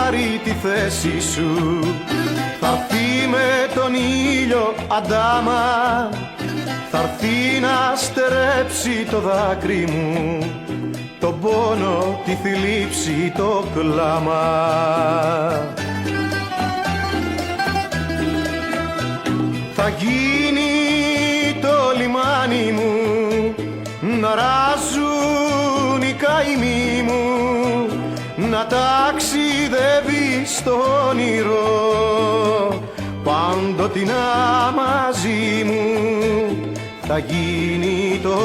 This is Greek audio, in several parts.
πάρει τη θέση σου. Θa'ρθεί με τον ήλιο αντάμα, θa'ρθεί να στερέψει το δάκρυ μου, τον πόνο, τη θλίψη, το κλάμα. Θα γίνει το λιμάνι μου, να ράζουν οι καημοί μου, να ταξιδεύει στο όνειρο, πάντοτινά μαζί μου. Θα γίνει το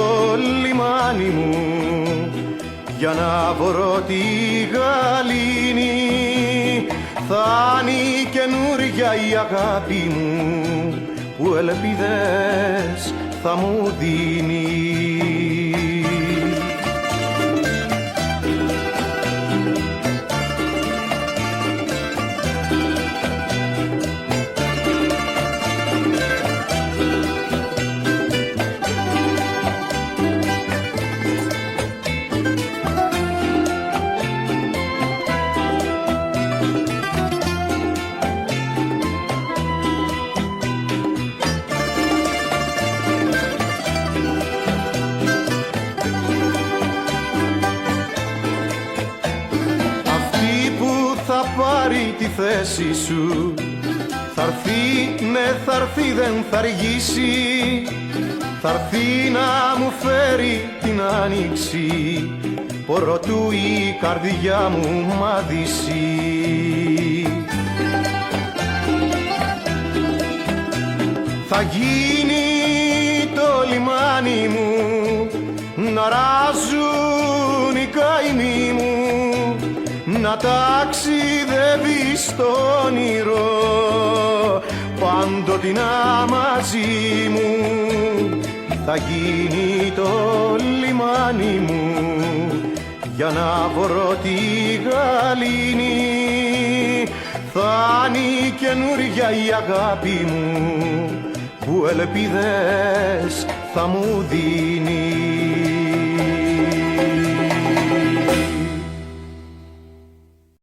λιμάνι μου, για να βρω τη γαλήνη, θα είναι η καινούρια η αγάπη μου, που ελπίδες θα μου δίνει. Θα πάρει τη θέση σου, θa'ρθεί, ναι θa'ρθεί, δεν θα αργήσει, θa'ρθεί να μου φέρει την άνοιξη, προτού η καρδιά μου μαδίσει. Θα γίνει το λιμάνι μου, να ράζουν οι καημοί μου, να ταξιδεύει στο όνειρο, πάντοτινά μαζί μου. Θα γίνει το λιμάνι μου, για να βρω τη γαλήνη, θα είναι η καινούρια η αγάπη μου, που ελπίδες θα μου δίνει.